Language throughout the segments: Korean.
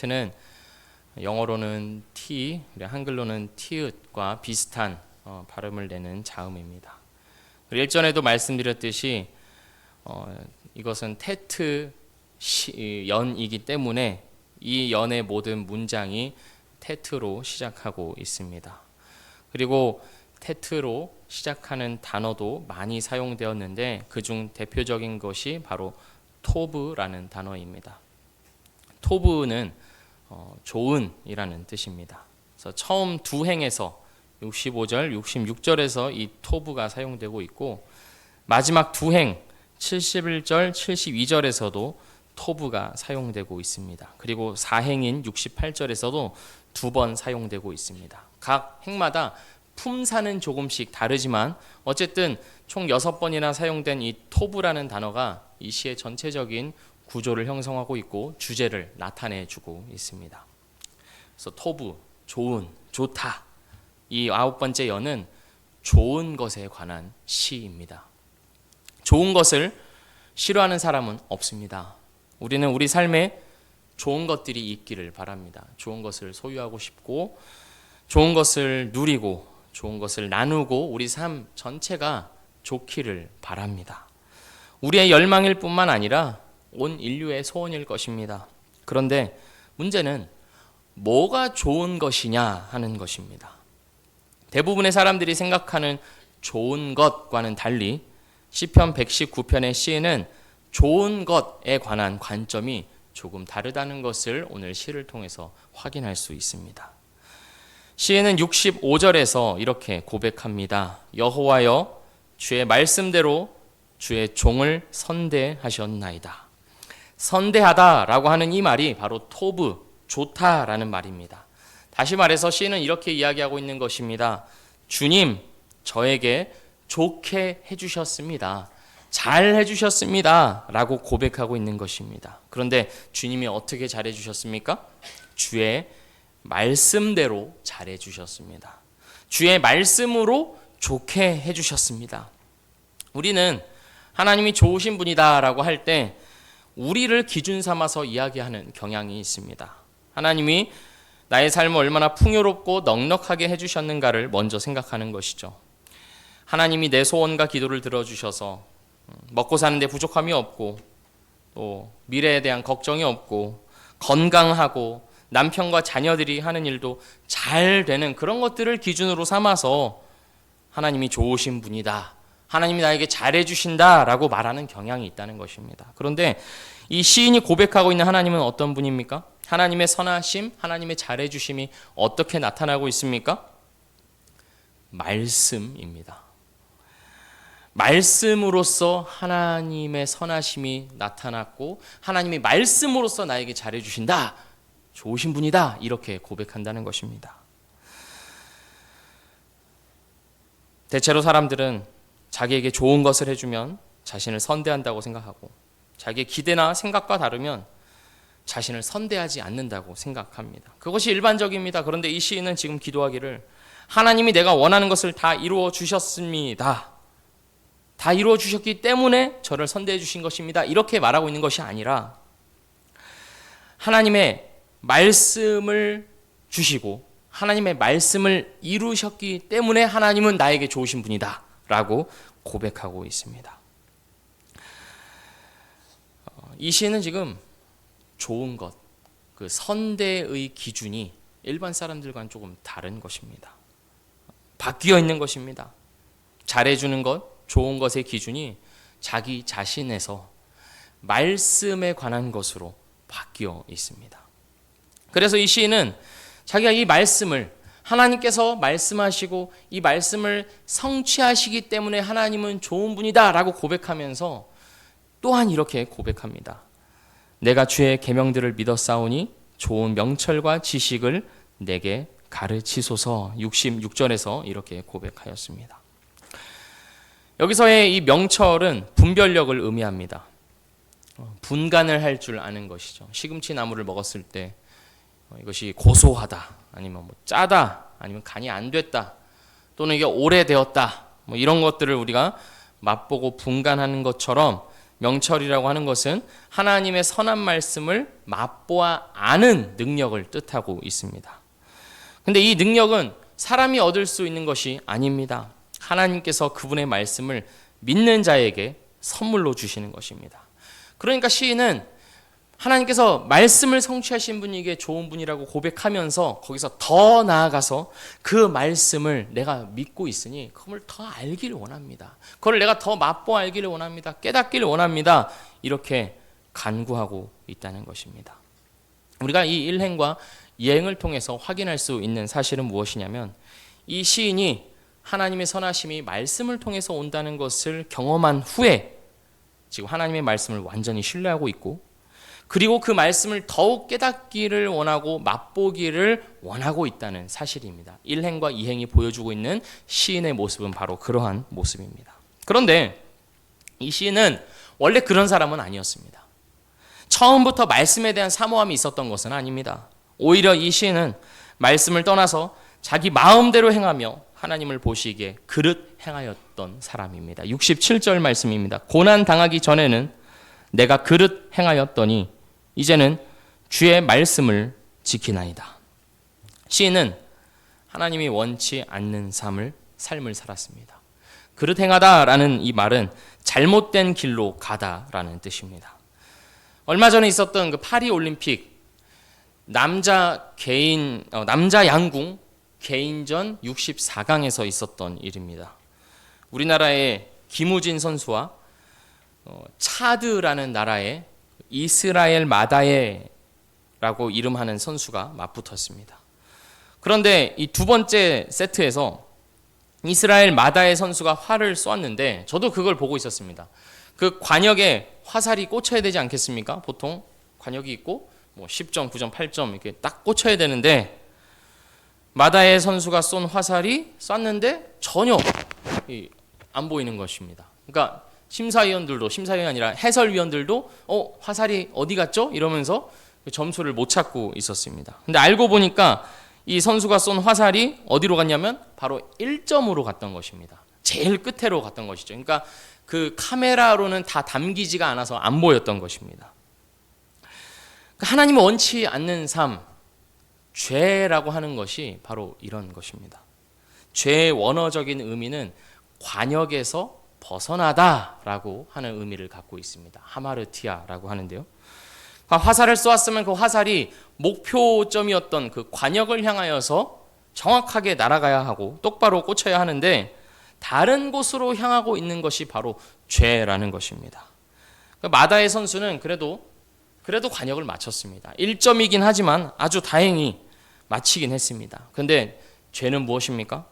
테트는 영어로는 T, 한글로는 티읕과 비슷한 발음을 내는 자음입니다. 일전에도 말씀드렸듯이 이것은 테트 연이기 때문에 이 연의 모든 문장이 테트로 시작하고 있습니다. 그리고 테트로 시작하는 단어도 많이 사용되었는데 그중 대표적인 것이 바로 토브라는 단어입니다. 토브는 좋은이라는 뜻입니다. 그래서 처음 두 행에서 65절, 66절에서 이 토브가 사용되고 있고 마지막 두 행 71절, 72절에서도 토브가 사용되고 있습니다. 그리고 사행인 68절에서도 두 번 사용되고 있습니다. 각 행마다 품사는 조금씩 다르지만 어쨌든 총 6번이나 사용된 이 토브라는 단어가 이 시의 전체적인 구조를 형성하고 있고 주제를 나타내주고 있습니다. 그래서 토브, 좋은, 좋다. 이 9번째 연은 좋은 것에 관한 시입니다. 좋은 것을 싫어하는 사람은 없습니다. 우리는 우리 삶에 좋은 것들이 있기를 바랍니다. 좋은 것을 소유하고 싶고 좋은 것을 누리고 좋은 것을 나누고 우리 삶 전체가 좋기를 바랍니다. 우리의 열망일 뿐만 아니라 온 인류의 소원일 것입니다. 그런데 문제는 뭐가 좋은 것이냐 하는 것입니다. 대부분의 사람들이 생각하는 좋은 것과는 달리 시편 119편의 시에는 좋은 것에 관한 관점이 조금 다르다는 것을 오늘 시를 통해서 확인할 수 있습니다. 시에는 65절에서 이렇게 고백합니다. 여호와여 주의 말씀대로 주의 종을 선대하셨나이다. 선대하다라고 하는 이 말이 바로 토브, 좋다라는 말입니다. 다시 말해서 시인은 이렇게 이야기하고 있는 것입니다. 주님, 저에게 좋게 해주셨습니다. 잘 해주셨습니다. 라고 고백하고 있는 것입니다. 그런데 주님이 어떻게 잘 해주셨습니까? 주의 말씀대로 잘 해주셨습니다. 주의 말씀으로 좋게 해주셨습니다. 우리는 하나님이 좋으신 분이다라고 할 때 우리를 기준 삼아서 이야기하는 경향이 있습니다. 하나님이 나의 삶을 얼마나 풍요롭고 넉넉하게 해주셨는가를 먼저 생각하는 것이죠. 하나님이 내 소원과 기도를 들어주셔서 먹고 사는데 부족함이 없고 또 미래에 대한 걱정이 없고 건강하고 남편과 자녀들이 하는 일도 잘 되는 그런 것들을 기준으로 삼아서 하나님이 좋으신 분이다. 하나님이 나에게 잘해주신다라고 말하는 경향이 있다는 것입니다. 그런데 이 시인이 고백하고 있는 하나님은 어떤 분입니까? 하나님의 선하심, 하나님의 잘해주심이 어떻게 나타나고 있습니까? 말씀입니다. 말씀으로써 하나님의 선하심이 나타났고 하나님이 말씀으로써 나에게 잘해주신다. 좋으신 분이다. 이렇게 고백한다는 것입니다. 대체로 사람들은 자기에게 좋은 것을 해주면 자신을 선대한다고 생각하고 자기의 기대나 생각과 다르면 자신을 선대하지 않는다고 생각합니다. 그것이 일반적입니다. 그런데 이 시인은 지금 기도하기를 하나님이 내가 원하는 것을 다 이루어 주셨습니다. 다 이루어 주셨기 때문에 저를 선대해 주신 것입니다. 이렇게 말하고 있는 것이 아니라 하나님의 말씀을 주시고 하나님의 말씀을 이루셨기 때문에 하나님은 나에게 좋으신 분이다 라고 고백하고 있습니다. 이 시는 지금 좋은 것, 그 선대의 기준이 일반 사람들과는 조금 다른 것입니다. 바뀌어 있는 것입니다. 잘해주는 것, 좋은 것의 기준이 자기 자신에서 말씀에 관한 것으로 바뀌어 있습니다. 그래서 이 시인은 자기가 이 말씀을 하나님께서 말씀하시고 이 말씀을 성취하시기 때문에 하나님은 좋은 분이다 라고 고백하면서 또한 이렇게 고백합니다. 내가 주의 계명들을 믿었사오니 좋은 명철과 지식을 내게 가르치소서. 66절에서 이렇게 고백하였습니다. 여기서의 이 명철은 분별력을 의미합니다. 분간을 할 줄 아는 것이죠. 시금치 나물을 먹었을 때 이것이 고소하다, 아니면 짜다, 아니면 간이 안 됐다, 또는 이게 오래되었다, 이런 것들을 우리가 맛보고 분간하는 것처럼 명철이라고 하는 것은 하나님의 선한 말씀을 맛보아 아는 능력을 뜻하고 있습니다. 근데 이 능력은 사람이 얻을 수 있는 것이 아닙니다. 하나님께서 그분의 말씀을 믿는 자에게 선물로 주시는 것입니다. 그러니까 시인은 하나님께서 말씀을 성취하신 분이게 좋은 분이라고 고백하면서 거기서 더 나아가서 그 말씀을 내가 믿고 있으니 그걸 더 알기를 원합니다. 그걸 내가 더 맛보아 알기를 원합니다. 깨닫기를 원합니다. 이렇게 간구하고 있다는 것입니다. 우리가 이 일행과 이행을 통해서 확인할 수 있는 사실은 무엇이냐면 이 시인이 하나님의 선하심이 말씀을 통해서 온다는 것을 경험한 후에 지금 하나님의 말씀을 완전히 신뢰하고 있고 그리고 그 말씀을 더욱 깨닫기를 원하고 맛보기를 원하고 있다는 사실입니다. 1행과 2행이 보여주고 있는 시인의 모습은 바로 그러한 모습입니다. 그런데 이 시인은 원래 그런 사람은 아니었습니다. 처음부터 말씀에 대한 사모함이 있었던 것은 아닙니다. 오히려 이 시인은 말씀을 떠나서 자기 마음대로 행하며 하나님을 보시기에 그릇 행하였던 사람입니다. 67절 말씀입니다. 고난 당하기 전에는 내가 그릇 행하였더니 이제는 주의 말씀을 지키나이다. 시인은 하나님이 원치 않는 삶을 살았습니다. 그릇 행하다라는 이 말은 잘못된 길로 가다라는 뜻입니다. 얼마 전에 있었던 그 파리 올림픽 남자 양궁 개인전 64강에서 있었던 일입니다. 우리나라의 김우진 선수와 차드라는 나라의 이스라엘 마다예라고 이름하는 선수가 맞붙었습니다. 그런데 이 두 번째 세트에서 이스라엘 마다예 선수가 활을 쏘았는데 저도 그걸 보고 있었습니다. 그 관역에 화살이 꽂혀야 되지 않겠습니까? 보통 관역이 있고 뭐 10점, 9점, 8점 이렇게 딱 꽂혀야 되는데 마다예 선수가 쏜 화살이 쐈는데 전혀 안 보이는 것입니다. 그러니까 심사위원이 아니라 해설위원들도 화살이 어디 갔죠? 이러면서 점수를 못 찾고 있었습니다. 근데 알고 보니까 이 선수가 쏜 화살이 어디로 갔냐면 바로 1점으로 갔던 것입니다. 제일 끝으로 갔던 것이죠. 그러니까 그 카메라로는 다 담기지가 않아서 안 보였던 것입니다. 하나님은 원치 않는 삶, 죄라고 하는 것이 바로 이런 것입니다. 죄의 원어적인 의미는 관역에서 벗어나다라고 하는 의미를 갖고 있습니다. 하마르티아라고 하는데요. 화살을 쏘았으면 그 화살이 목표점이었던 그 관역을 향하여서 정확하게 날아가야 하고 똑바로 꽂혀야 하는데 다른 곳으로 향하고 있는 것이 바로 죄라는 것입니다. 마다의 선수는 그래도 관역을 맞췄습니다. 1점이긴 하지만 아주 다행히 맞히긴 했습니다. 그런데 죄는 무엇입니까?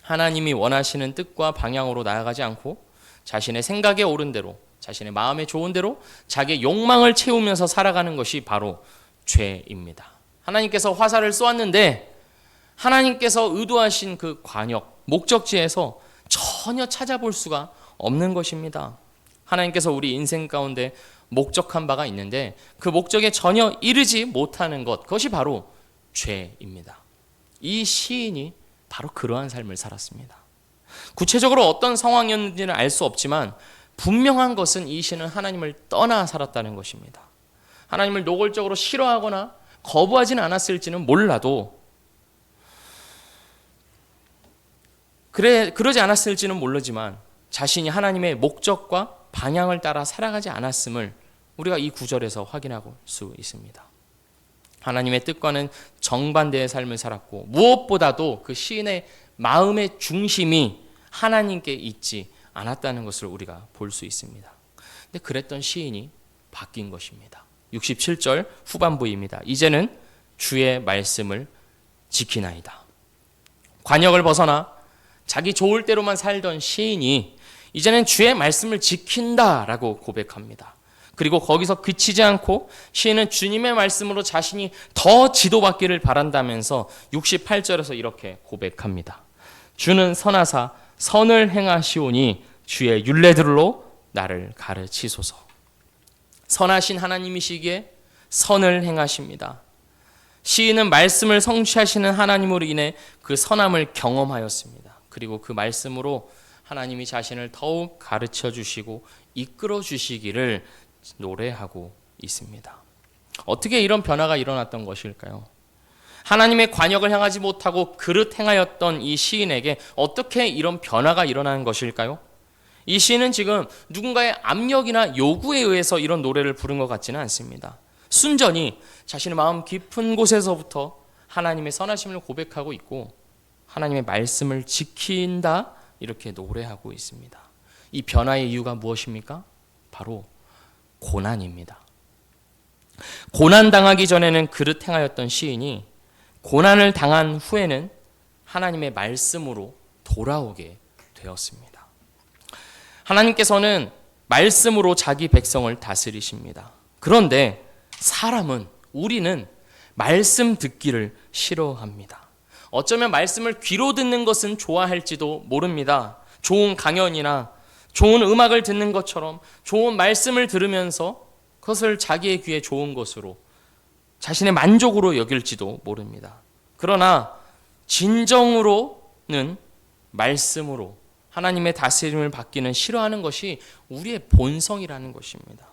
하나님이 원하시는 뜻과 방향으로 나아가지 않고 자신의 생각에 옳은 대로, 자신의 마음에 좋은 대로 자기의 욕망을 채우면서 살아가는 것이 바로 죄입니다. 하나님께서 화살을 쏘았는데 하나님께서 의도하신 그 관역, 목적지에서 전혀 찾아볼 수가 없는 것입니다. 하나님께서 우리 인생 가운데 목적한 바가 있는데 그 목적에 전혀 이르지 못하는 것, 그것이 바로 죄입니다. 이 시인이 바로 그러한 삶을 살았습니다. 구체적으로 어떤 상황이었는지는 알 수 없지만 분명한 것은 이 시인은 하나님을 떠나 살았다는 것입니다. 하나님을 노골적으로 싫어하거나 거부하지는 않았을지는 몰라도 그러지 않았을지는 모르지만 자신이 하나님의 목적과 방향을 따라 살아가지 않았음을 우리가 이 구절에서 확인할 수 있습니다. 하나님의 뜻과는 정반대의 삶을 살았고 무엇보다도 그 시인의 마음의 중심이 하나님께 있지 않았다는 것을 우리가 볼 수 있습니다. 근데 그랬던 시인이 바뀐 것입니다. 67절 후반부입니다. 이제는 주의 말씀을 지키나이다. 관역을 벗어나 자기 좋을 대로만 살던 시인이 이제는 주의 말씀을 지킨다라고 고백합니다. 그리고 거기서 그치지 않고 시인은 주님의 말씀으로 자신이 더 지도받기를 바란다면서 68절에서 이렇게 고백합니다. 주는 선하사 선을 행하시오니 주의 율례들로 나를 가르치소서. 선하신 하나님이시기에 선을 행하십니다. 시인은 말씀을 성취하시는 하나님으로 인해 그 선함을 경험하였습니다. 그리고 그 말씀으로 하나님이 자신을 더욱 가르쳐 주시고 이끌어 주시기를 노래하고 있습니다. 어떻게 이런 변화가 일어났던 것일까요? 하나님의 관역을 향하지 못하고 그릇 행하였던 이 시인에게 어떻게 이런 변화가 일어나는 것일까요? 이 시인은 지금 누군가의 압력이나 요구에 의해서 이런 노래를 부른 것 같지는 않습니다. 순전히 자신의 마음 깊은 곳에서부터 하나님의 선하심을 고백하고 있고 하나님의 말씀을 지킨다 이렇게 노래하고 있습니다. 이 변화의 이유가 무엇입니까? 바로 고난입니다. 고난당하기 전에는 그릇 행하였던 시인이 고난을 당한 후에는 하나님의 말씀으로 돌아오게 되었습니다. 하나님께서는 말씀으로 자기 백성을 다스리십니다. 그런데 우리는 말씀 듣기를 싫어합니다. 어쩌면 말씀을 귀로 듣는 것은 좋아할지도 모릅니다. 좋은 강연이나 좋은 음악을 듣는 것처럼 좋은 말씀을 들으면서 그것을 자기의 귀에 좋은 것으로 자신의 만족으로 여길지도 모릅니다. 그러나 진정으로는 말씀으로 하나님의 다스림을 받기는 싫어하는 것이 우리의 본성이라는 것입니다.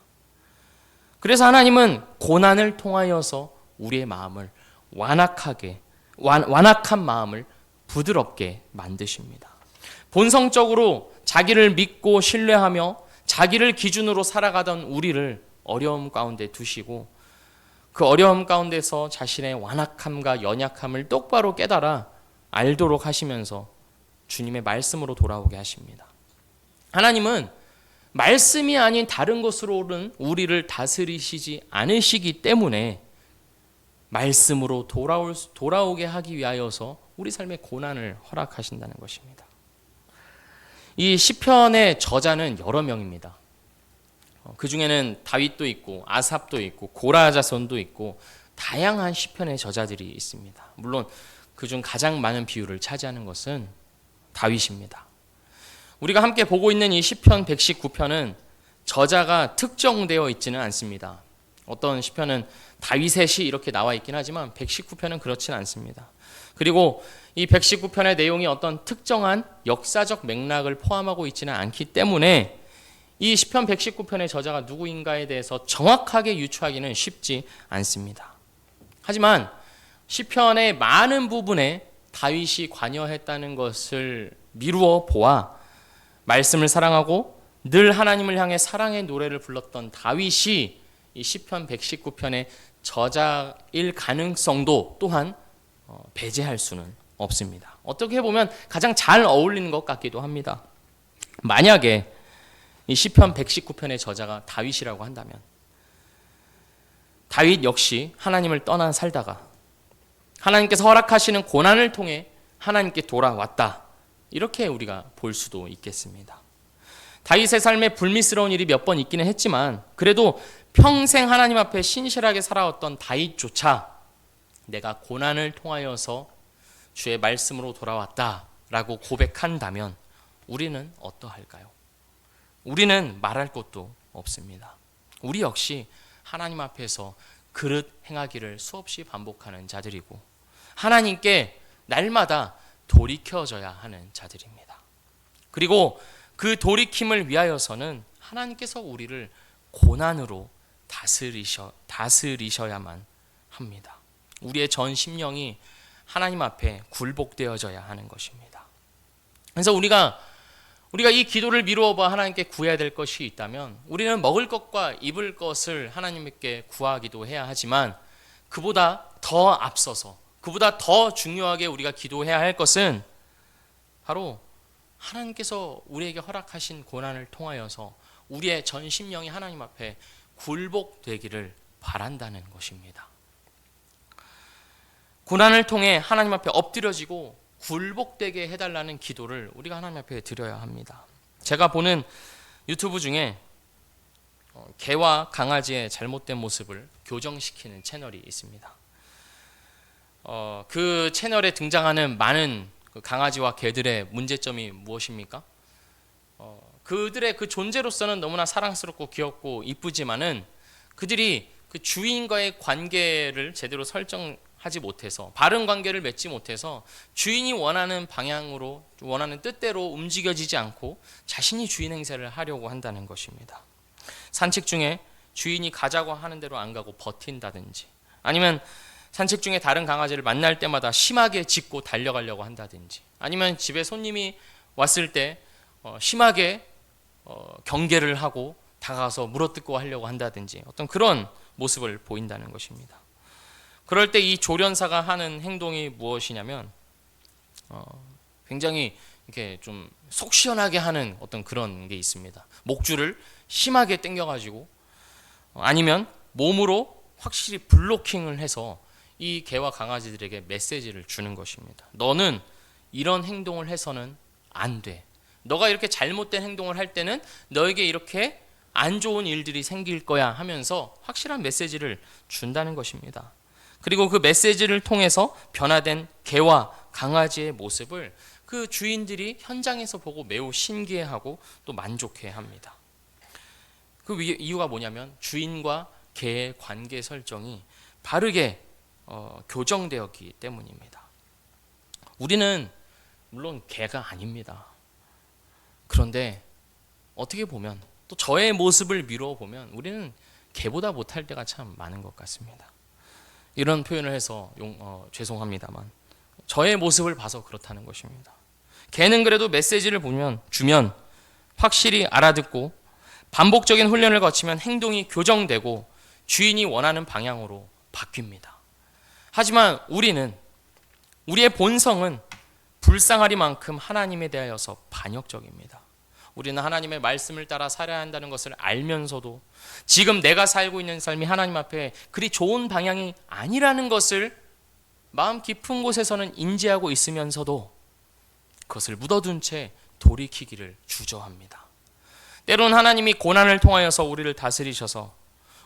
그래서 하나님은 고난을 통하여서 우리의 마음을 완악한 마음을 부드럽게 만드십니다. 본성적으로 자기를 믿고 신뢰하며 자기를 기준으로 살아가던 우리를 어려움 가운데 두시고 그 어려움 가운데서 자신의 완악함과 연약함을 똑바로 깨달아 알도록 하시면서 주님의 말씀으로 돌아오게 하십니다. 하나님은 말씀이 아닌 다른 것으로는 우리를 다스리시지 않으시기 때문에 말씀으로 돌아오게 하기 위하여서 우리 삶의 고난을 허락하신다는 것입니다. 이 시편의 저자는 여러 명입니다. 그 중에는 다윗도 있고 아삽도 있고 고라 자손도 있고 다양한 시편의 저자들이 있습니다. 물론 그중 가장 많은 비율을 차지하는 것은 다윗입니다. 우리가 함께 보고 있는 이 시편 119편은 저자가 특정되어 있지는 않습니다. 어떤 시편은 다윗의 시 이렇게 나와 있긴 하지만 119편은 그렇지는 않습니다. 그리고 이 119편의 내용이 어떤 특정한 역사적 맥락을 포함하고 있지는 않기 때문에 이 시편 119편의 저자가 누구인가에 대해서 정확하게 유추하기는 쉽지 않습니다. 하지만 시편의 많은 부분에 다윗이 관여했다는 것을 미루어 보아 말씀을 사랑하고 늘 하나님을 향해 사랑의 노래를 불렀던 다윗이 이 시편 119편의 저자일 가능성도 또한 배제할 수는 없습니다. 어떻게 보면 가장 잘 어울리는 것 같기도 합니다. 만약에 이 시편 119편의 저자가 다윗이라고 한다면 다윗 역시 하나님을 떠나 살다가 하나님께서 허락하시는 고난을 통해 하나님께 돌아왔다. 이렇게 우리가 볼 수도 있겠습니다. 다윗의 삶에 불미스러운 일이 몇 번 있기는 했지만 그래도 평생 하나님 앞에 신실하게 살아왔던 다윗조차 내가 고난을 통하여서 주의 말씀으로 돌아왔다라고 고백한다면 우리는 어떠할까요? 우리는 말할 것도 없습니다. 우리 역시 하나님 앞에서 그릇 행하기를 수없이 반복하는 자들이고 하나님께 날마다 돌이켜져야 하는 자들입니다. 그리고 그 돌이킴을 위하여서는 하나님께서 우리를 고난으로 다스리셔야만 합니다. 우리의 전 심령이 하나님 앞에 굴복되어져야 하는 것입니다. 그래서 우리가 이 기도를 미루어 봐 하나님께 구해야 될 것이 있다면 우리는 먹을 것과 입을 것을 하나님께 구하기도 해야 하지만 그보다 더 앞서서 그보다 더 중요하게 우리가 기도해야 할 것은 바로 하나님께서 우리에게 허락하신 고난을 통하여서 우리의 전 심령이 하나님 앞에 굴복되기를 바란다는 것입니다. 고난을 통해 하나님 앞에 엎드려지고 굴복되게 해달라는 기도를 우리가 하나님 앞에 드려야 합니다. 제가 보는 유튜브 중에 개와 강아지의 잘못된 모습을 교정시키는 채널이 있습니다. 그 채널에 등장하는 많은 강아지와 개들의 문제점이 무엇입니까? 그들의 그 존재로서는 너무나 사랑스럽고 귀엽고 이쁘지만은 그들이 그 주인과의 관계를 제대로 설정하지 하지 못해서, 바른 관계를 맺지 못해서 주인이 원하는 방향으로, 원하는 뜻대로 움직여지지 않고 자신이 주인 행세를 하려고 한다는 것입니다. 산책 중에 주인이 가자고 하는 대로 안 가고 버틴다든지, 아니면 산책 중에 다른 강아지를 만날 때마다 심하게 짖고 달려가려고 한다든지, 아니면 집에 손님이 왔을 때 심하게 경계를 하고 다가가서 물어뜯고 하려고 한다든지 어떤 그런 모습을 보인다는 것입니다. 그럴 때 이 조련사가 하는 행동이 무엇이냐면 굉장히 이렇게 좀 속 시원하게 하는 어떤 그런 게 있습니다. 목줄을 심하게 당겨가지고 아니면 몸으로 확실히 블로킹을 해서 이 개와 강아지들에게 메시지를 주는 것입니다. 너는 이런 행동을 해서는 안 돼. 너가 이렇게 잘못된 행동을 할 때는 너에게 이렇게 안 좋은 일들이 생길 거야 하면서 확실한 메시지를 준다는 것입니다. 그리고 그 메시지를 통해서 변화된 개와 강아지의 모습을 그 주인들이 현장에서 보고 매우 신기해하고 또 만족해합니다. 그 이유가 뭐냐면 주인과 개의 관계 설정이 바르게 교정되었기 때문입니다. 우리는 물론 개가 아닙니다. 그런데 어떻게 보면 또 저의 모습을 미루어 보면 우리는 개보다 못할 때가 참 많은 것 같습니다. 이런 표현을 해서 죄송합니다만 저의 모습을 봐서 그렇다는 것입니다. 개는 그래도 메시지를 주면 확실히 알아듣고 반복적인 훈련을 거치면 행동이 교정되고 주인이 원하는 방향으로 바뀝니다. 하지만 우리의 본성은 불쌍하리만큼 하나님에 대하여서 반역적입니다. 우리는 하나님의 말씀을 따라 살아야 한다는 것을 알면서도 지금 내가 살고 있는 삶이 하나님 앞에 그리 좋은 방향이 아니라는 것을 마음 깊은 곳에서는 인지하고 있으면서도 그것을 묻어둔 채 돌이키기를 주저합니다. 때로는 하나님이 고난을 통하여서 우리를 다스리셔서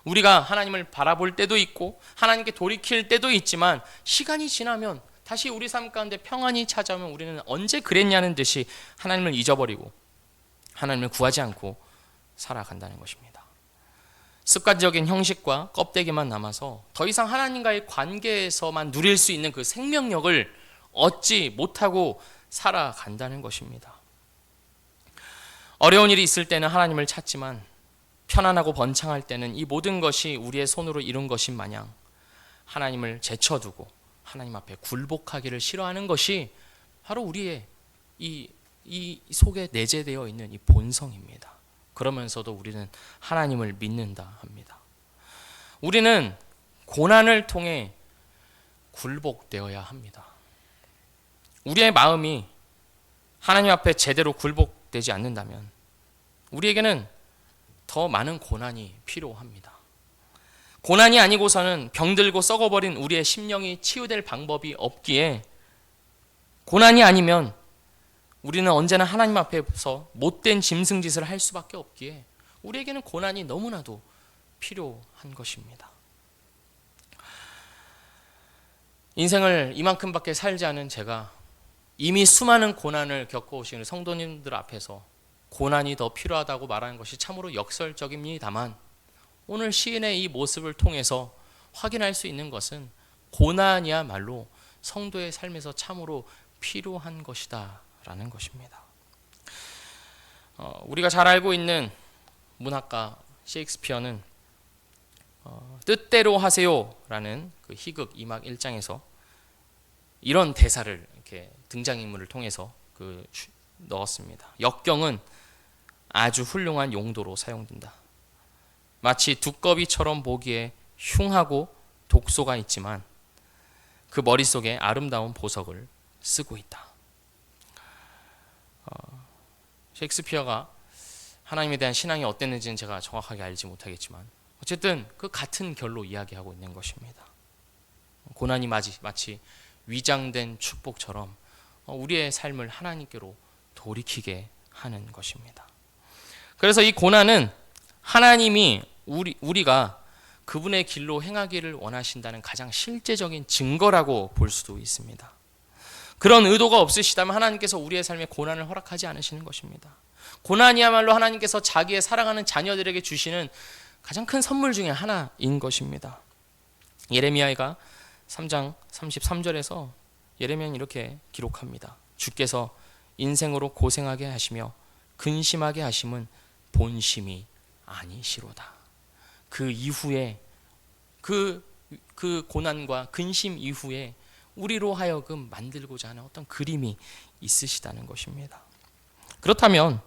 우리가 하나님을 바라볼 때도 있고 하나님께 돌이킬 때도 있지만 시간이 지나면 다시 우리 삶 가운데 평안이 찾아오면 우리는 언제 그랬냐는 듯이 하나님을 잊어버리고 하나님을 구하지 않고 살아간다는 것입니다. 습관적인 형식과 껍데기만 남아서 더 이상 하나님과의 관계에서만 누릴 수 있는 그 생명력을 얻지 못하고 살아간다는 것입니다. 어려운 일이 있을 때는 하나님을 찾지만 편안하고 번창할 때는 이 모든 것이 우리의 손으로 이룬 것인 마냥 하나님을 제쳐두고 하나님 앞에 굴복하기를 싫어하는 것이 바로 우리의 이 속에 내재되어 있는 이 본성입니다. 그러면서도 우리는 하나님을 믿는다 합니다. 우리는 고난을 통해 굴복되어야 합니다. 우리의 마음이 하나님 앞에 제대로 굴복되지 않는다면 우리에게는 더 많은 고난이 필요합니다. 고난이 아니고서는 병들고 썩어버린 우리의 심령이 치유될 방법이 없기에 고난이 아니면 우리는 언제나 하나님 앞에서 못된 짐승짓을 할 수밖에 없기에 우리에게는 고난이 너무나도 필요한 것입니다. 인생을 이만큼밖에 살지 않은 제가 이미 수많은 고난을 겪어오시는 성도님들 앞에서 고난이 더 필요하다고 말하는 것이 참으로 역설적입니다만 오늘 시인의 이 모습을 통해서 확인할 수 있는 것은 고난이야말로 성도의 삶에서 참으로 필요한 것이다 라는 것입니다. 우리가 잘 알고 있는 문학가 셰익스피어는 뜻대로 하세요 라는 그 희극 2막 1장에서 이런 대사를 이렇게 등장인물을 통해서 넣었습니다. 역경은 아주 훌륭한 용도로 사용된다. 마치 두꺼비처럼 보기에 흉하고 독소가 있지만 그 머릿속에 아름다운 보석을 쓰고 있다. 셰익스피어가 하나님에 대한 신앙이 어땠는지는 제가 정확하게 알지 못하겠지만 어쨌든 그 같은 결로 이야기하고 있는 것입니다. 고난이 마치 위장된 축복처럼 우리의 삶을 하나님께로 돌이키게 하는 것입니다. 그래서 이 고난은 하나님이 우리가 그분의 길로 행하기를 원하신다는 가장 실제적인 증거라고 볼 수도 있습니다. 그런 의도가 없으시다면 하나님께서 우리의 삶에 고난을 허락하지 않으시는 것입니다. 고난이야말로 하나님께서 자기의 사랑하는 자녀들에게 주시는 가장 큰 선물 중에 하나인 것입니다. 예레미야가 3장 33절에서 예레미야는 이렇게 기록합니다. 주께서 인생으로 고생하게 하시며 근심하게 하심은 본심이 아니시로다. 그 이후에 그 고난과 근심 이후에 우리로 하여금 만들고자 하는 어떤 그림이 있으시다는 것입니다. 그렇다면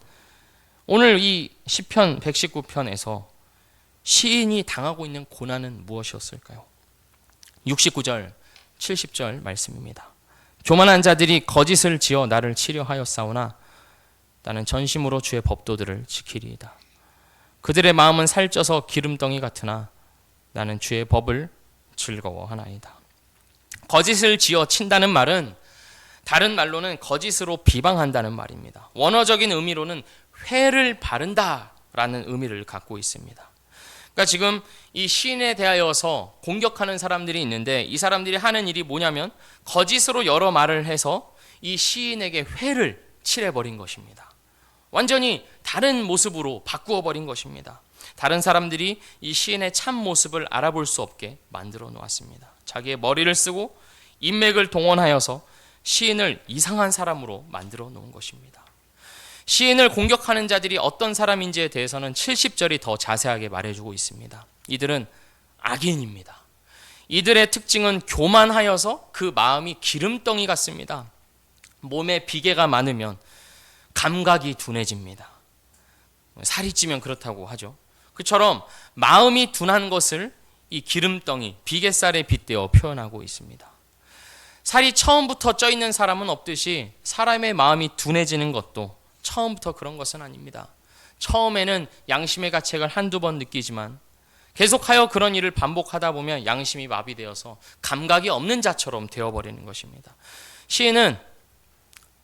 오늘 이 시편 119편에서 시인이 당하고 있는 고난은 무엇이었을까요? 69절, 70절 말씀입니다. 교만한 자들이 거짓을 지어 나를 치려하였사오나 나는 전심으로 주의 법도들을 지키리이다. 그들의 마음은 살쪄서 기름덩이 같으나 나는 주의 법을 즐거워하나이다. 거짓을 지어 친다는 말은 다른 말로는 거짓으로 비방한다는 말입니다. 원어적인 의미로는 회를 바른다라는 의미를 갖고 있습니다. 그러니까 지금 이 시인에 대하여서 공격하는 사람들이 있는데 이 사람들이 하는 일이 뭐냐면 거짓으로 여러 말을 해서 이 시인에게 회를 칠해버린 것입니다. 완전히 다른 모습으로 바꾸어 버린 것입니다. 다른 사람들이 이 시인의 참 모습을 알아볼 수 없게 만들어 놓았습니다. 자기의 머리를 쓰고 인맥을 동원하여서 시인을 이상한 사람으로 만들어 놓은 것입니다. 시인을 공격하는 자들이 어떤 사람인지에 대해서는 70절이 더 자세하게 말해주고 있습니다. 이들은 악인입니다. 이들의 특징은 교만하여서 그 마음이 기름덩이 같습니다. 몸에 비계가 많으면 감각이 둔해집니다. 살이 찌면 그렇다고 하죠. 그처럼 마음이 둔한 것을 이 기름덩이, 비계살에 빗대어 표현하고 있습니다. 살이 처음부터 쪄 있는 사람은 없듯이 사람의 마음이 둔해지는 것도 처음부터 그런 것은 아닙니다. 처음에는 양심의 가책을 한두 번 느끼지만 계속하여 그런 일을 반복하다 보면 양심이 마비되어서 감각이 없는 자처럼 되어버리는 것입니다. 시인은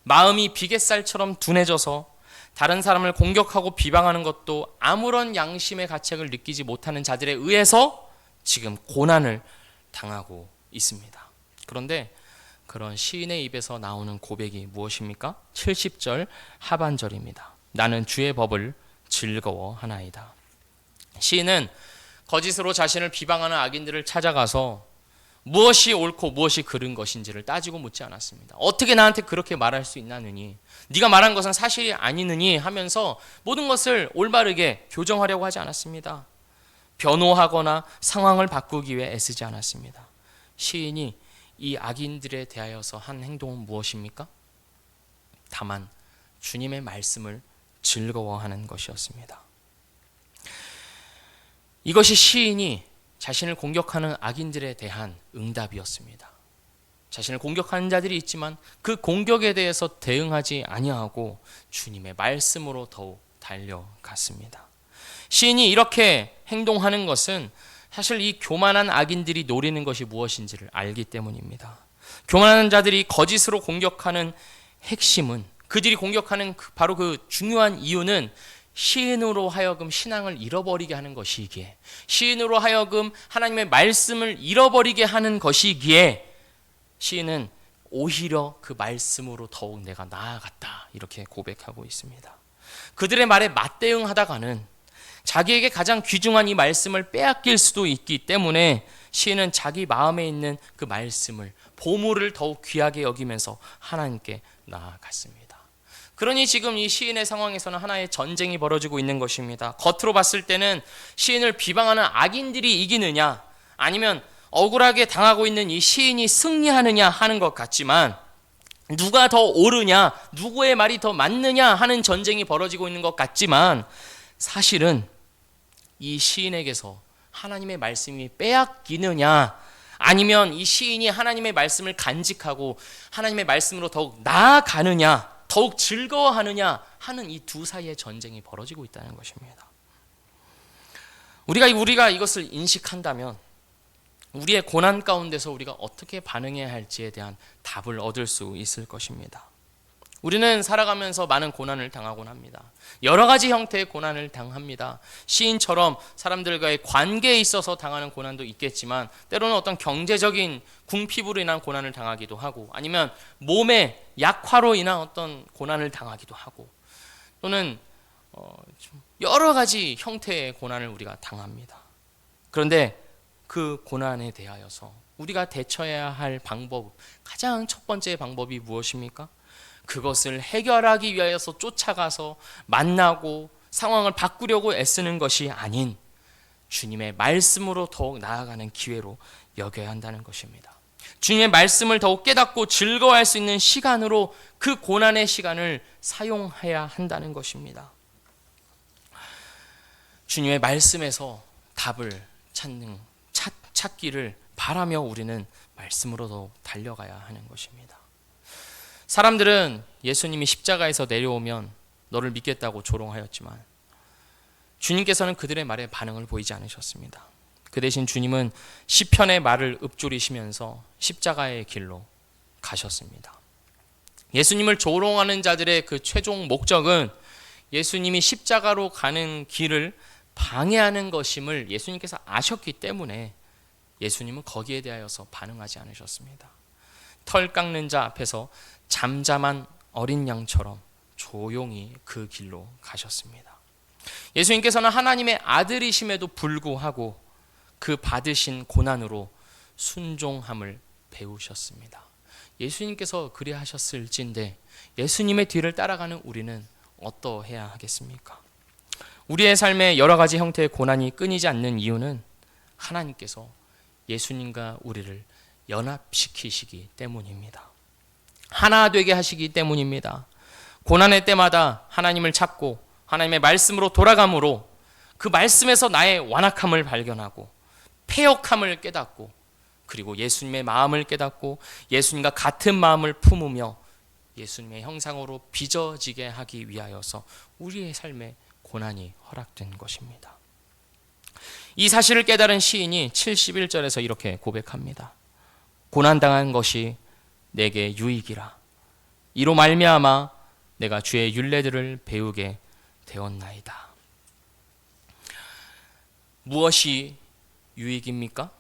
마음이 비계살처럼 둔해져서 다른 사람을 공격하고 비방하는 것도 아무런 양심의 가책을 느끼지 못하는 자들에 의해서 지금 고난을 당하고 있습니다. 그런데 그런 시인의 입에서 나오는 고백이 무엇입니까? 70절 하반절입니다. 나는 주의 법을 즐거워하나이다. 시인은 거짓으로 자신을 비방하는 악인들을 찾아가서 무엇이 옳고 무엇이 그른 것인지를 따지고 묻지 않았습니다. 어떻게 나한테 그렇게 말할 수 있나느니, 네가 말한 것은 사실이 아니느니 하면서 모든 것을 올바르게 교정하려고 하지 않았습니다. 변호하거나 상황을 바꾸기 위해 애쓰지 않았습니다. 시인이 이 악인들에 대하여서 한 행동은 무엇입니까? 다만 주님의 말씀을 즐거워하는 것이었습니다. 이것이 시인이 자신을 공격하는 악인들에 대한 응답이었습니다. 자신을 공격하는 자들이 있지만 그 공격에 대해서 대응하지 아니하고 주님의 말씀으로 더욱 달려갔습니다. 시인이 이렇게 행동하는 것은 사실 이 교만한 악인들이 노리는 것이 무엇인지를 알기 때문입니다. 교만한 자들이 거짓으로 공격하는 핵심은, 그들이 공격하는 바로 그 중요한 이유는 시인으로 하여금 신앙을 잃어버리게 하는 것이기에, 시인으로 하여금 하나님의 말씀을 잃어버리게 하는 것이기에 시인은 오히려 그 말씀으로 더욱 내가 나아갔다 이렇게 고백하고 있습니다. 그들의 말에 맞대응하다가는 자기에게 가장 귀중한 이 말씀을 빼앗길 수도 있기 때문에 시인은 자기 마음에 있는 그 말씀을, 보물을 더욱 귀하게 여기면서 하나님께 나아갔습니다. 그러니 지금 이 시인의 상황에서는 하나의 전쟁이 벌어지고 있는 것입니다. 겉으로 봤을 때는 시인을 비방하는 악인들이 이기느냐, 아니면 억울하게 당하고 있는 이 시인이 승리하느냐 하는 것 같지만, 누가 더 옳으냐, 누구의 말이 더 맞느냐 하는 전쟁이 벌어지고 있는 것 같지만, 사실은 이 시인에게서 하나님의 말씀이 빼앗기느냐, 아니면 이 시인이 하나님의 말씀을 간직하고 하나님의 말씀으로 더욱 나아가느냐, 더욱 즐거워하느냐 하는 이 두 사이의 전쟁이 벌어지고 있다는 것입니다. 우리가 이것을 인식한다면 우리의 고난 가운데서 우리가 어떻게 반응해야 할지에 대한 답을 얻을 수 있을 것입니다. 우리는 살아가면서 많은 고난을 당하곤 합니다. 여러 가지 형태의 고난을 당합니다. 시인처럼 사람들과의 관계에 있어서 당하는 고난도 있겠지만, 때로는 어떤 경제적인 궁핍으로 인한 고난을 당하기도 하고, 아니면 몸의 약화로 인한 어떤 고난을 당하기도 하고, 또는 여러 가지 형태의 고난을 우리가 당합니다. 그런데 그 고난에 대하여서 우리가 대처해야 할 방법, 가장 첫 번째 방법이 무엇입니까? 그것을 해결하기 위해서 쫓아가서 만나고 상황을 바꾸려고 애쓰는 것이 아닌 주님의 말씀으로 더욱 나아가는 기회로 여겨야 한다는 것입니다. 주님의 말씀을 더욱 깨닫고 즐거워할 수 있는 시간으로 그 고난의 시간을 사용해야 한다는 것입니다. 주님의 말씀에서 답을 찾기를 바라며 우리는 말씀으로 더욱 달려가야 하는 것입니다. 사람들은 예수님이 십자가에서 내려오면 너를 믿겠다고 조롱하였지만 주님께서는 그들의 말에 반응을 보이지 않으셨습니다. 그 대신 주님은 시편의 말을 읊조리시면서 십자가의 길로 가셨습니다. 예수님을 조롱하는 자들의 그 최종 목적은 예수님이 십자가로 가는 길을 방해하는 것임을 예수님께서 아셨기 때문에 예수님은 거기에 대하여서 반응하지 않으셨습니다. 털 깎는 자 앞에서 잠잠한 어린 양처럼 조용히 그 길로 가셨습니다. 예수님께서는 하나님의 아들이심에도 불구하고 그 받으신 고난으로 순종함을 배우셨습니다. 예수님께서 그리하셨을진데 예수님의 뒤를 따라가는 우리는 어떠해야 하겠습니까? 우리의 삶에 여러 가지 형태의 고난이 끊이지 않는 이유는 하나님께서 예수님과 우리를 연합시키시기 때문입니다. 하나 되게 하시기 때문입니다. 고난의 때마다 하나님을 찾고 하나님의 말씀으로 돌아감으로 그 말씀에서 나의 완악함을 발견하고 패역함을 깨닫고 그리고 예수님의 마음을 깨닫고 예수님과 같은 마음을 품으며 예수님의 형상으로 빚어지게 하기 위하여서 우리의 삶에 고난이 허락된 것입니다. 이 사실을 깨달은 시인이 71절에서 이렇게 고백합니다. 고난당한 것이 내게 유익이라. 이로 말미암아 내가 주의 율례들을 배우게 되었나이다. 무엇이 유익입니까?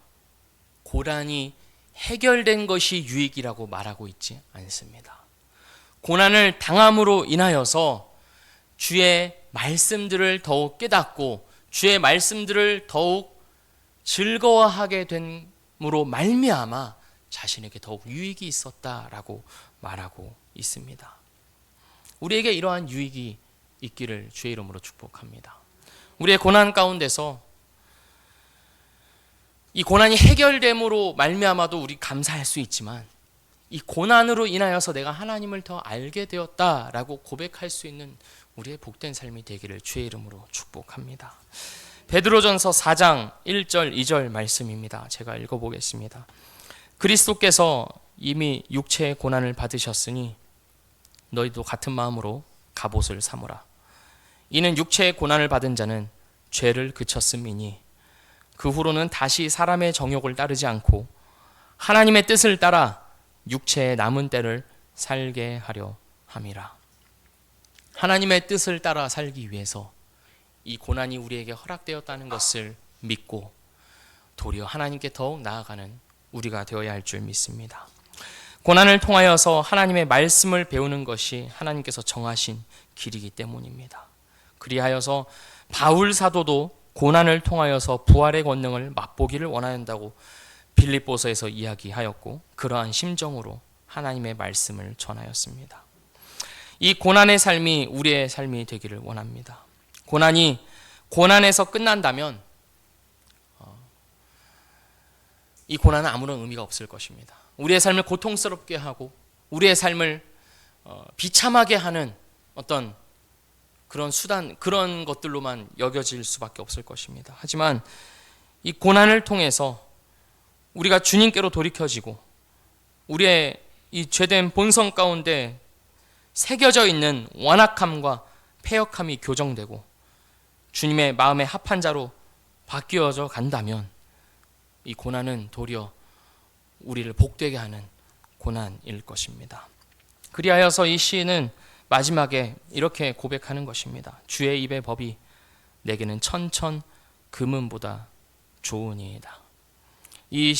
고난이 해결된 것이 유익이라고 말하고 있지 않습니다. 고난을 당함으로 인하여서 주의 말씀들을 더욱 깨닫고 주의 말씀들을 더욱 즐거워하게 됨으로 말미암아 자신에게 더욱 유익이 있었다라고 말하고 있습니다. 우리에게 이러한 유익이 있기를 주의 이름으로 축복합니다. 우리의 고난 가운데서 이 고난이 해결됨으로 말미암아도 우리 감사할 수 있지만 이 고난으로 인하여서 내가 하나님을 더 알게 되었다라고 고백할 수 있는 우리의 복된 삶이 되기를 주의 이름으로 축복합니다. 베드로전서 4장 1절 2절 말씀입니다. 제가 읽어보겠습니다. 그리스도께서 이미 육체의 고난을 받으셨으니 너희도 같은 마음으로 갑옷을 삼으라. 이는 육체의 고난을 받은 자는 죄를 그쳤음이니 그 후로는 다시 사람의 정욕을 따르지 않고 하나님의 뜻을 따라 육체의 남은 때를 살게 하려 함이라. 하나님의 뜻을 따라 살기 위해서 이 고난이 우리에게 허락되었다는 것을 믿고 도리어 하나님께 더욱 나아가는 우리가 되어야 할 줄 믿습니다. 고난을 통하여서 하나님의 말씀을 배우는 것이 하나님께서 정하신 길이기 때문입니다. 그리하여서 바울 사도도 고난을 통하여서 부활의 권능을 맛보기를 원한다고 빌립보서에서 이야기하였고 그러한 심정으로 하나님의 말씀을 전하였습니다. 이 고난의 삶이 우리의 삶이 되기를 원합니다. 고난이 고난에서 끝난다면 이 고난은 아무런 의미가 없을 것입니다. 우리의 삶을 고통스럽게 하고 우리의 삶을 비참하게 하는 어떤 그런 수단, 그런 것들로만 여겨질 수밖에 없을 것입니다. 하지만 이 고난을 통해서 우리가 주님께로 돌이켜지고 우리의 이 죄된 본성 가운데 새겨져 있는 완악함과 패역함이 교정되고 주님의 마음에 합한 자로 바뀌어져 간다면 이 고난은 도리어 우리를 복되게 하는 고난일 것입니다. 그리하여서 이 시인은 마지막에 이렇게 고백하는 것입니다. 주의 입의 법이 내게는 천천 금은보다 좋으니이다. 이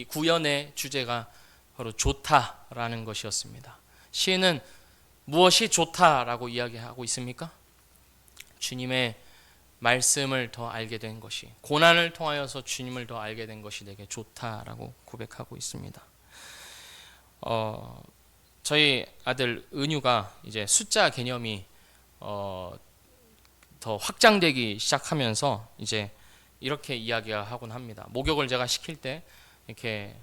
구연의 주제가 바로 좋다라는 것이었습니다. 시인은 무엇이 좋다라고 이야기하고 있습니까? 주님의 말씀을 더 알게 된 것이, 고난을 통하여서 주님을 더 알게 된 것이 내게 좋다라고 고백하고 있습니다. 저희 아들 은유가 이제 숫자 개념이 더 확장되기 시작하면서 이제 이렇게 이야기하곤 합니다. 목욕을 제가 시킬 때 이렇게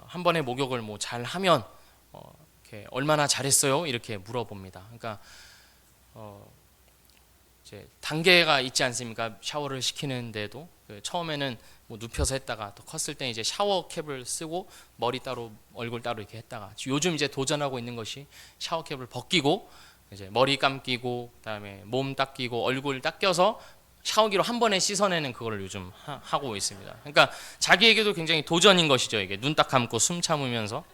한 번에 목욕을 뭐 잘하면 이렇게 얼마나 잘했어요? 이렇게 물어봅니다. 그러니까 이제 단계가 있지 않습니까? 샤워를 시키는데도 처음에는 뭐 눕혀서 했다가 또 컸을 때 이제 샤워캡을 쓰고 머리 따로 얼굴 따로 이렇게 했다가 요즘 이제 도전하고 있는 것이 샤워캡을 벗기고 이제 머리 감기고 그다음에 몸 닦이고 얼굴 닦여서 샤워기로 한 번에 씻어내는 그거를 요즘 하고 있습니다. 그러니까 자기에게도 굉장히 도전인 것이죠. 이게 눈 딱 감고 숨 참으면서.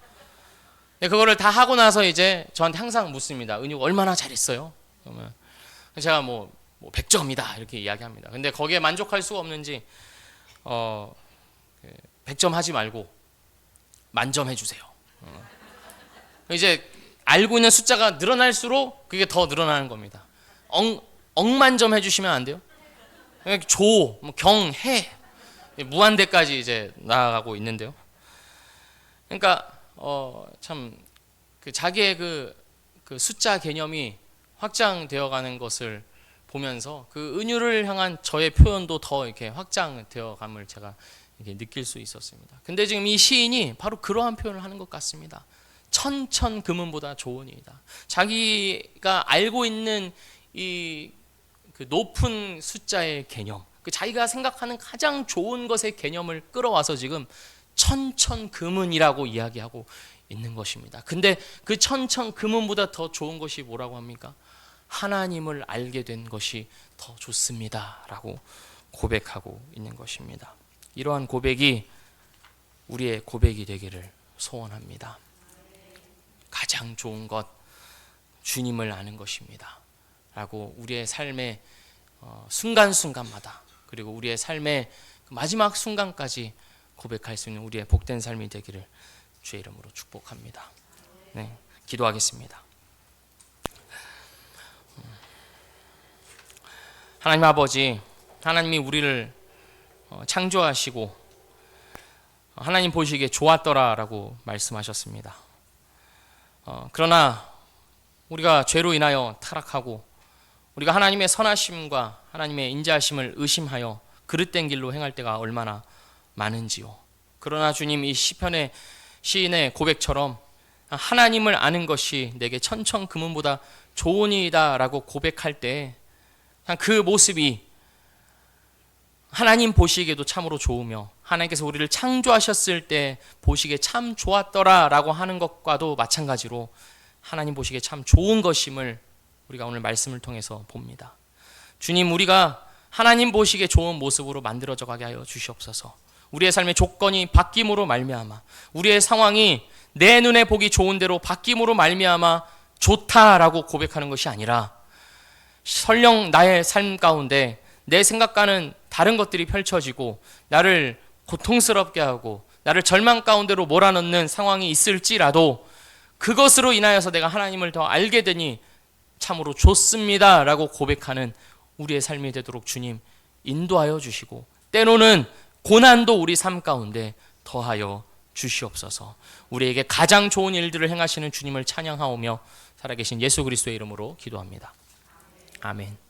그거를 다 하고 나서 이제 저한테 항상 묻습니다. 은유가 얼마나 잘했어요? 그러면 제가 뭐 100점이다 이렇게 이야기합니다. 근데 거기에 만족할 수가 없는지 100점 하지 말고 만점 해주세요. 이제 알고 있는 숫자가 늘어날수록 그게 더 늘어나는 겁니다. 억만점 해주시면 안 돼요? 조, 경, 해 무한대까지 이제 나아가고 있는데요. 그러니까 참 그 자기의 그 숫자 개념이 확장되어가는 것을 보면서 그 은유를 향한 저의 표현도 더 이렇게 확장되어감을 제가 이렇게 느낄 수 있었습니다. 근데 지금 이 시인이 바로 그러한 표현을 하는 것 같습니다. 천천 금은보다 좋으니이다. 자기가 알고 있는 이 그 높은 숫자의 개념, 그 자기가 생각하는 가장 좋은 것의 개념을 끌어와서 지금 천천 금은이라고 이야기하고 있는 것입니다. 근데 그 천천 금은보다 더 좋은 것이 뭐라고 합니까? 하나님을 알게 된 것이 더 좋습니다라고 고백하고 있는 것입니다. 이러한 고백이 우리의 고백이 되기를 소원합니다. 가장 좋은 것 주님을 아는 것입니다 라고 우리의 삶의 순간순간마다, 그리고 우리의 삶의 마지막 순간까지 고백할 수 있는 우리의 복된 삶이 되기를 주의 이름으로 축복합니다. 네, 기도하겠습니다. 하나님 아버지, 하나님이 우리를 창조하시고 하나님 보시기에 좋았더라라고 말씀하셨습니다. 그러나 우리가 죄로 인하여 타락하고 우리가 하나님의 선하심과 하나님의 인자하심을 의심하여 그릇된 길로 행할 때가 얼마나 많은지요. 그러나 주님, 이 시편의 시인의 고백처럼 하나님을 아는 것이 내게 천천 금은보다 좋으니이다 라고 고백할 때 그 모습이 하나님 보시기에도 참으로 좋으며 하나님께서 우리를 창조하셨을 때 보시기에 참 좋았더라 라고 하는 것과도 마찬가지로 하나님 보시기에 참 좋은 것임을 우리가 오늘 말씀을 통해서 봅니다. 주님, 우리가 하나님 보시기에 좋은 모습으로 만들어져 가게 하여 주시옵소서. 우리의 삶의 조건이 바뀜으로 말미암아, 우리의 상황이 내 눈에 보기 좋은 대로 바뀜으로 말미암아 좋다라고 고백하는 것이 아니라 설령 나의 삶 가운데 내 생각과는 다른 것들이 펼쳐지고 나를 고통스럽게 하고 나를 절망 가운데로 몰아넣는 상황이 있을지라도 그것으로 인하여서 내가 하나님을 더 알게 되니 참으로 좋습니다 라고 고백하는 우리의 삶이 되도록 주님 인도하여 주시고, 때로는 고난도 우리 삶 가운데 더하여 주시옵소서. 우리에게 가장 좋은 일들을 행하시는 주님을 찬양하오며 살아계신 예수 그리스도의 이름으로 기도합니다. 아멘.